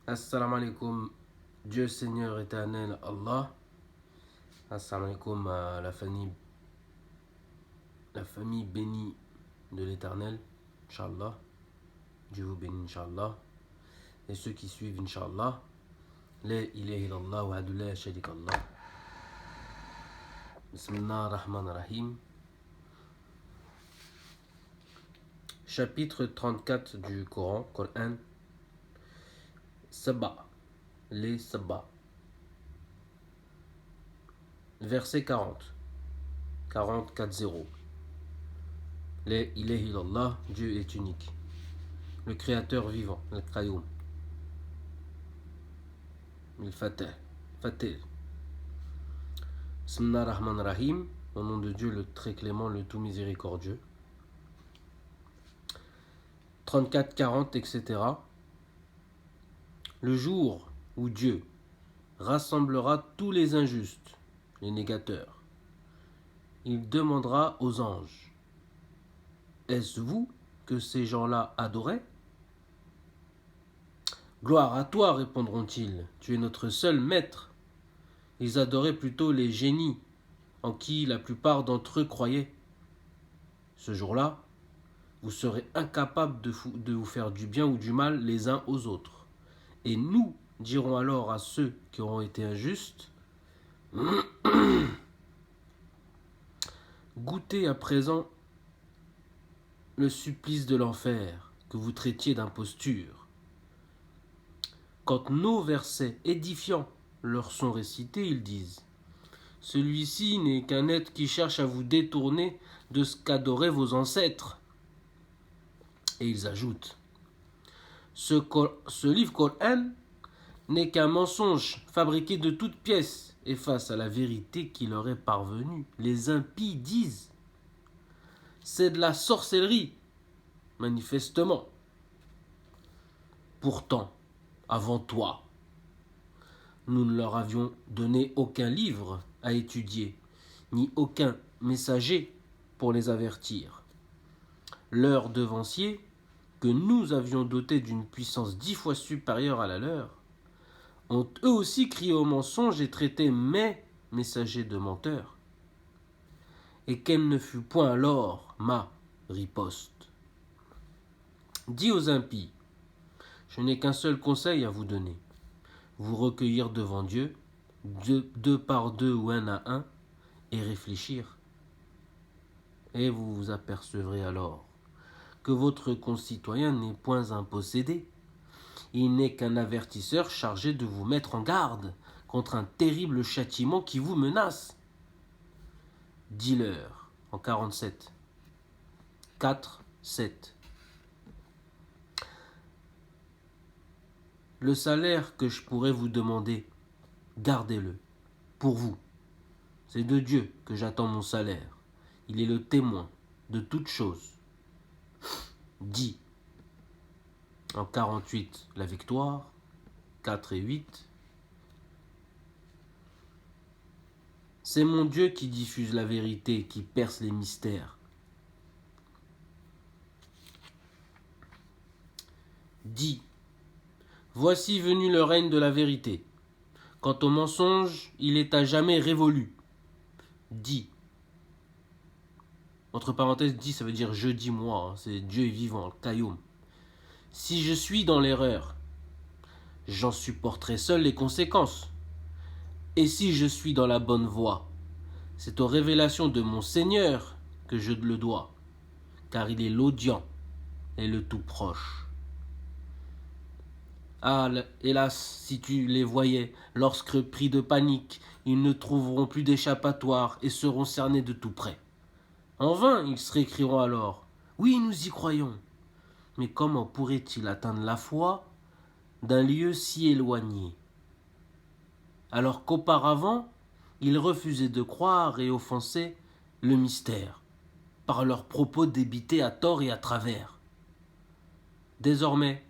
Assalamu alaikum, Dieu Seigneur éternel Allah. Assalamu alaikum à la famille bénie de l'éternel, Inch'Allah. Dieu vous bénit, Inch'Allah. Et ceux qui suivent, Inch'Allah. La ilaha illallah wa la sharika Allah. Bismillah ar-Rahman ar-Rahim. Chapitre 34 du Coran, Coran. Saba, les Saba. Verset 40. 40-4-0. La ilaha illallah, Dieu est unique. Le créateur vivant, le Qayyum. Le Fatah. Fatah. Bismillah ar-Rahman ar-Rahim. Au nom de Dieu, le très clément, le tout miséricordieux. 34, 40, etc. Le jour où Dieu rassemblera tous les injustes, les négateurs, il demandera aux anges: est-ce vous que ces gens-là adoraient? Gloire à toi, répondront-ils, tu es notre seul maître. Ils adoraient plutôt les génies, en qui la plupart d'entre eux croyaient. Ce jour-là, vous serez incapables de vous faire du bien ou du mal les uns aux autres. Et nous dirons alors à ceux qui auront été injustes: goûtez à présent le supplice de l'enfer que vous traitiez d'imposture. Quand nos versets édifiants leur sont récités, ils disent: celui-ci n'est qu'un être qui cherche à vous détourner de ce qu'adoraient vos ancêtres. Et ils ajoutent: ce livre Coran n'est qu'un mensonge fabriqué de toutes pièces, et face à la vérité qui leur est parvenue, les impies disent: c'est de la sorcellerie, manifestement. Pourtant, avant toi, nous ne leur avions donné aucun livre à étudier, ni aucun messager pour les avertir. Leurs devanciers, que nous avions dotés d'une puissance 10 fois supérieure à la leur, ont eux aussi crié au mensonge et traité mes messagers de menteurs. Et quelle ne fut point alors ma riposte? Dis aux impies: je n'ai qu'un seul conseil à vous donner. Vous recueillir devant Dieu, deux par deux ou un à un, et réfléchir. Et vous vous apercevrez alors que votre concitoyen n'est point un possédé. Il n'est qu'un avertisseur chargé de vous mettre en garde contre un terrible châtiment qui vous menace. Dis-leur en 47, 4, 7. Le salaire que je pourrais vous demander, gardez-le pour vous. C'est de Dieu que j'attends mon salaire. Il est le témoin de toutes choses. Dis en 48 la victoire, 4 et 8. C'est mon Dieu qui diffuse la vérité, qui perce les mystères. Dis: voici venu le règne de la vérité. Quant au mensonge, il est à jamais révolu. Dis. Entre parenthèses, dis, ça veut dire je dis moi, c'est Dieu est vivant, le Qayyum. Si je suis dans l'erreur, j'en supporterai seul les conséquences. Et si je suis dans la bonne voie, c'est aux révélations de mon Seigneur que je le dois, car il est l'audient et le tout proche. Ah, hélas, si tu les voyais, lorsque pris de panique, ils ne trouveront plus d'échappatoire et seront cernés de tout près. En vain, ils se récrieront alors: oui, nous y croyons. Mais comment pourraient-ils atteindre la foi d'un lieu si éloigné, alors qu'auparavant, ils refusaient de croire et offensaient le mystère, par leurs propos débités à tort et à travers. Désormais,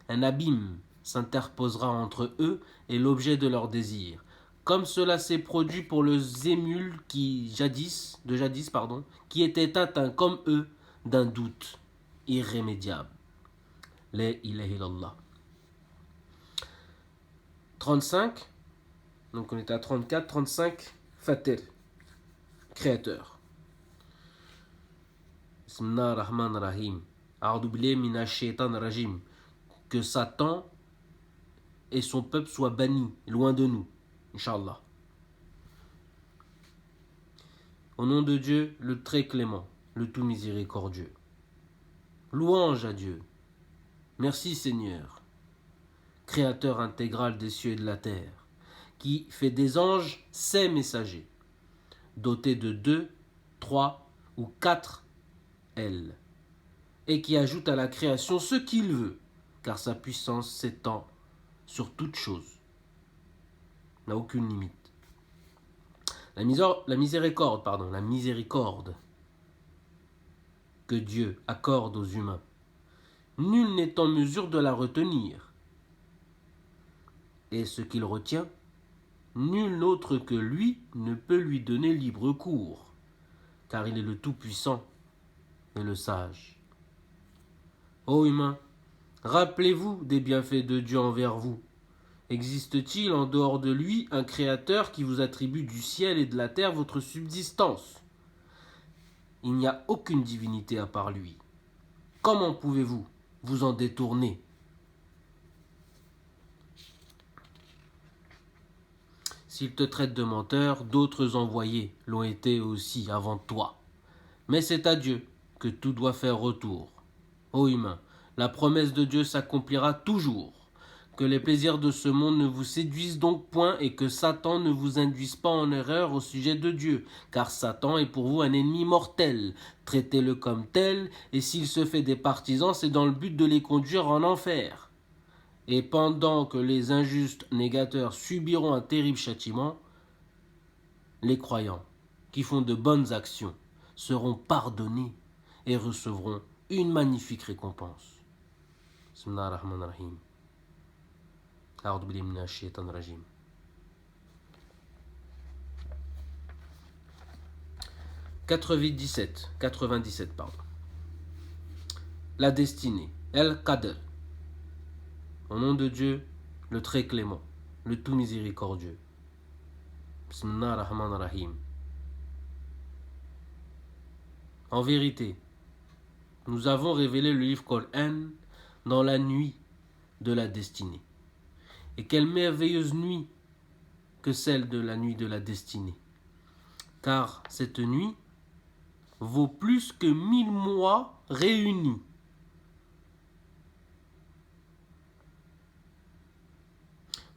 un abîme s'interposera entre eux et l'objet de leur désir, comme cela s'est produit pour le Zémul qui était atteint comme eux d'un doute irrémédiable. La ilaha illallah. 35, donc on est à 34, 35, Fatir, créateur. Bismillah ar-Rahman ar-Rahim. A'udhu billahi minash shaitan rajim. Que Satan et son peuple soient bannis, loin de nous, Inch'Allah. Au nom de Dieu, le très clément, le tout miséricordieux. Louange à Dieu. Merci Seigneur, créateur intégral des cieux et de la terre, qui fait des anges ses messagers, dotés de 2, 3 ou 4 ailes, et qui ajoute à la création ce qu'il veut, car sa puissance s'étend sur toute chose, n'a aucune limite. La miséricorde que Dieu accorde aux humains, nul n'est en mesure de la retenir. Et ce qu'il retient, nul autre que lui ne peut lui donner libre cours, car il est le Tout-Puissant et le Sage. Ô humains, rappelez-vous des bienfaits de Dieu envers vous. Existe-t-il en dehors de lui un créateur qui vous attribue du ciel et de la terre votre subsistance? Il n'y a aucune divinité à part lui. Comment pouvez-vous vous en détourner? S'il te traite de menteur, d'autres envoyés l'ont été aussi avant toi. Mais c'est à Dieu que tout doit faire retour. Ô humains, la promesse de Dieu s'accomplira toujours. Que les plaisirs de ce monde ne vous séduisent donc point et que Satan ne vous induise pas en erreur au sujet de Dieu, car Satan est pour vous un ennemi mortel. Traitez-le comme tel, et s'il se fait des partisans, c'est dans le but de les conduire en enfer. Et pendant que les injustes négateurs subiront un terrible châtiment, les croyants qui font de bonnes actions seront pardonnés et recevront une magnifique récompense. Bismillahirrahmanirrahim. A'udhu billahi minash shaitanir rajim. « 97, pardon. La destinée, El-Qadr. Au nom de Dieu, le très clément, le tout miséricordieux. Bismillah ar-Rahman ar-Rahim. En vérité, nous avons révélé le livre Coran dans la nuit de la destinée. Et quelle merveilleuse nuit que celle de la nuit de la destinée. Car cette nuit vaut plus que 1000 mois réunis.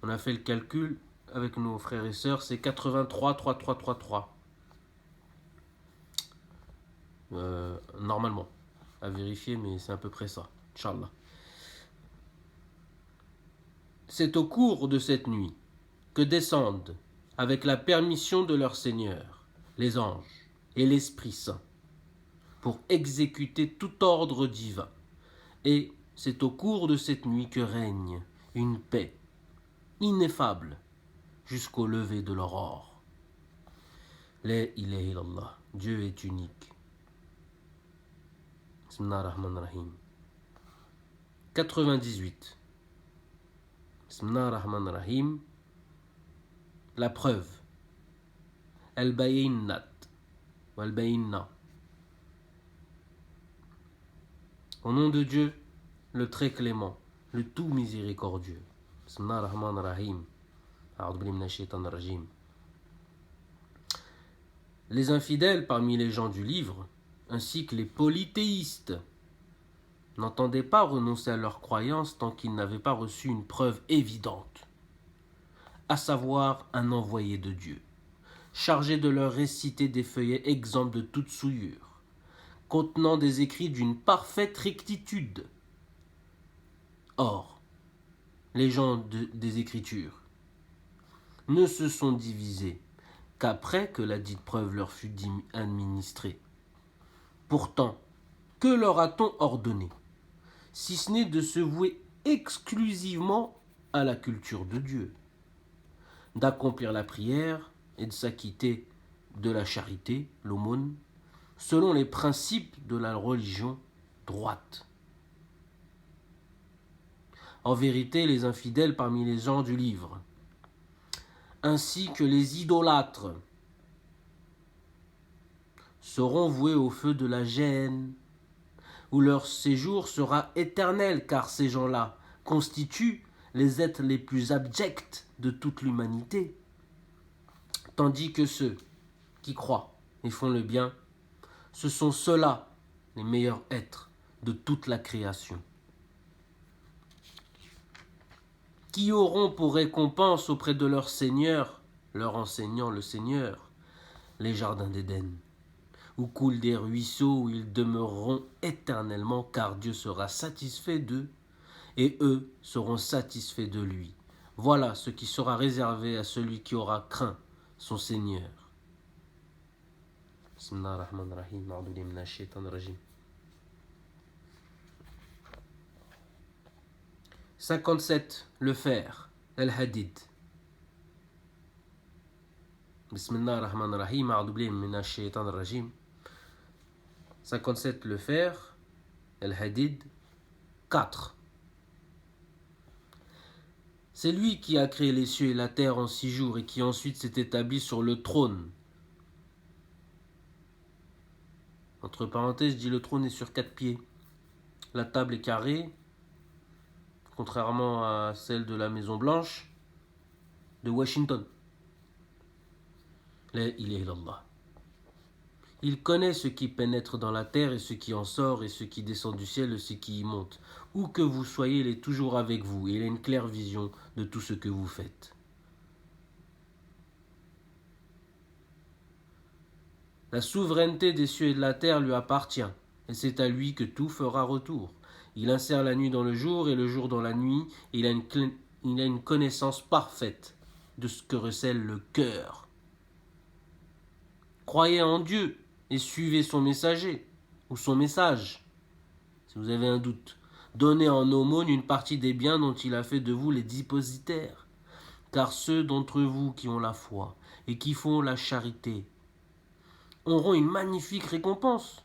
On a fait le calcul avec nos frères et sœurs, c'est 83, 3, 3, 3, 3. Normalement, à vérifier, mais c'est à peu près ça, Inch'Allah. C'est au cours de cette nuit que descendent, avec la permission de leur Seigneur, les anges et l'Esprit Saint, pour exécuter tout ordre divin. Et c'est au cours de cette nuit que règne une paix ineffable jusqu'au lever de l'aurore. La ilaha illallah, Dieu est unique. Bismillahirrahmanirrahim. 98. Bismillahirrahmanirrahim. La preuve. Al-Bayyinat. Al-Bayyinna. Au nom de Dieu, le très clément, le tout miséricordieux. Bismillahirrahmanirrahim. A'udhu billahi minash shaitanir rajim. Les infidèles parmi les gens du livre, ainsi que les polythéistes, n'entendaient pas renoncer à leur croyance tant qu'ils n'avaient pas reçu une preuve évidente, à savoir un envoyé de Dieu, chargé de leur réciter des feuillets exempts de toute souillure, contenant des écrits d'une parfaite rectitude. Or, les gens des Écritures ne se sont divisés qu'après que la dite preuve leur fut administrée. Pourtant, que leur a-t-on ordonné, si ce n'est de se vouer exclusivement à la culture de Dieu, d'accomplir la prière et de s'acquitter de la charité, l'aumône, selon les principes de la religion droite. En vérité, les infidèles parmi les gens du livre ainsi que les idolâtres, seront voués au feu de la géhenne, où leur séjour sera éternel, car ces gens-là constituent les êtres les plus abjects de toute l'humanité, tandis que ceux qui croient et font le bien, ce sont ceux-là les meilleurs êtres de toute la création, qui auront pour récompense auprès de leur Seigneur, leur enseignant le Seigneur, les jardins d'Éden, où coulent des ruisseaux, où ils demeureront éternellement, car Dieu sera satisfait d'eux, et eux seront satisfaits de lui. Voilà ce qui sera réservé à celui qui aura craint son Seigneur. Bismillahirrahmanirrahim. 57. Le fer, al-hadid. Bismillahirrahmanirrahim. 57. Le fer, al-hadid. 4. C'est lui qui a créé les cieux et la terre en 6 jours et qui ensuite s'est établi sur le trône. Entre parenthèses, je dis le trône est sur 4 pieds. La table est carrée, contrairement à celle de la Maison Blanche de Washington. La ilaha illallah. Il connaît ce qui pénètre dans la terre et ce qui en sort et ce qui descend du ciel et ce qui y monte. Où que vous soyez, il est toujours avec vous et il a une claire vision de tout ce que vous faites. La souveraineté des cieux et de la terre lui appartient et c'est à lui que tout fera retour. Il insère la nuit dans le jour et le jour dans la nuit et il a une connaissance parfaite de ce que recèle le cœur. Croyez en Dieu et suivez son messager ou son message. Si vous avez un doute, donnez en aumône une partie des biens dont il a fait de vous les dépositaires. Car ceux d'entre vous qui ont la foi et qui font la charité auront une magnifique récompense.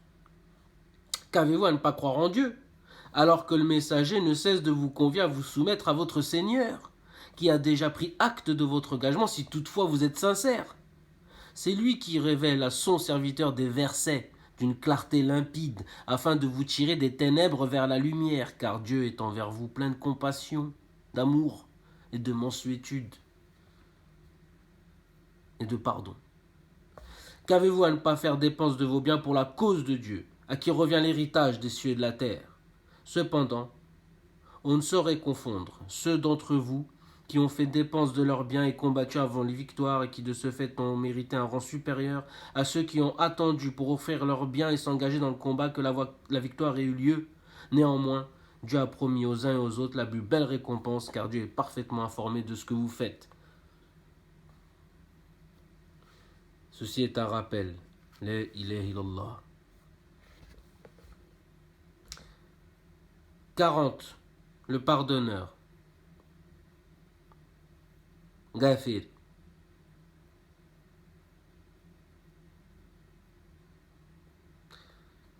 Qu'avez-vous à ne pas croire en Dieu, alors que le messager ne cesse de vous convier à vous soumettre à votre Seigneur, qui a déjà pris acte de votre engagement si toutefois vous êtes sincère. C'est lui qui révèle à son serviteur des versets d'une clarté limpide, afin de vous tirer des ténèbres vers la lumière, car Dieu est envers vous plein de compassion, d'amour et de mansuétude et de pardon. Qu'avez-vous à ne pas faire dépense de vos biens pour la cause de Dieu, à qui revient l'héritage des cieux et de la terre? Cependant, on ne saurait confondre ceux d'entre vous qui ont fait dépense de leurs biens et combattu avant les victoires et qui de ce fait ont mérité un rang supérieur à ceux qui ont attendu pour offrir leurs biens et s'engager dans le combat que la victoire ait eu lieu. Néanmoins, Dieu a promis aux uns et aux autres la plus belle récompense, car Dieu est parfaitement informé de ce que vous faites. Ceci est un rappel. La ilaha illallah. 40. Le pardonneur. Ghafir.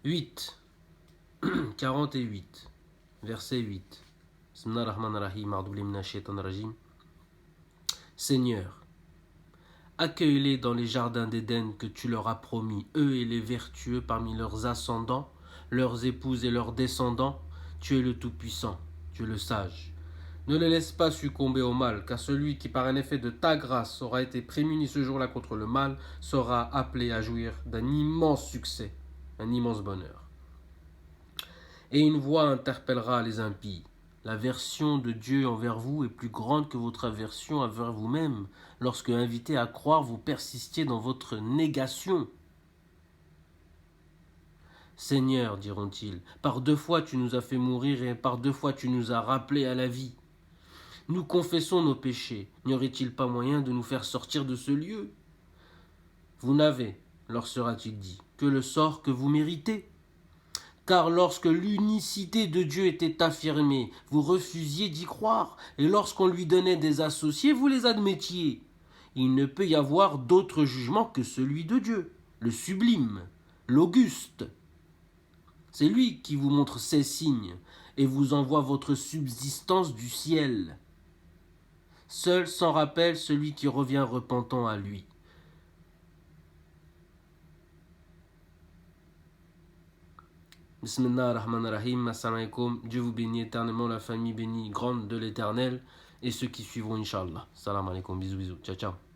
8. 48. Verset 8. Bismillahirrahmanirrahim. Seigneur, accueille-les dans les jardins d'Éden que tu leur as promis, eux et les vertueux parmi leurs ascendants, leurs épouses et leurs descendants. Tu es le Tout-Puissant, tu es le Sage. Ne les laisse pas succomber au mal, car celui qui par un effet de ta grâce aura été prémuni ce jour-là contre le mal sera appelé à jouir d'un immense succès, un immense bonheur. Et une voix interpellera les impies. L'aversion de Dieu envers vous est plus grande que votre aversion envers vous-même, lorsque, invités à croire, vous persistiez dans votre négation. Seigneur, diront-ils, par 2 fois tu nous as fait mourir et par 2 fois tu nous as rappelés à la vie. Nous confessons nos péchés. N'y aurait-il pas moyen de nous faire sortir de ce lieu? Vous n'avez, leur sera-t-il dit, que le sort que vous méritez. Car lorsque l'unicité de Dieu était affirmée, vous refusiez d'y croire, et lorsqu'on lui donnait des associés, vous les admettiez. Il ne peut y avoir d'autre jugement que celui de Dieu, le sublime, l'auguste. C'est lui qui vous montre ses signes et vous envoie votre subsistance du ciel. Seul s'en rappelle celui qui revient repentant à lui. Bismillah ar-Rahman ar-Rahim, assalamu alaikum. Dieu vous bénit éternellement, la famille bénie grande de l'éternel et ceux qui suivront, Inch'Allah. Salam alaikum, bisous, bisous, ciao, ciao.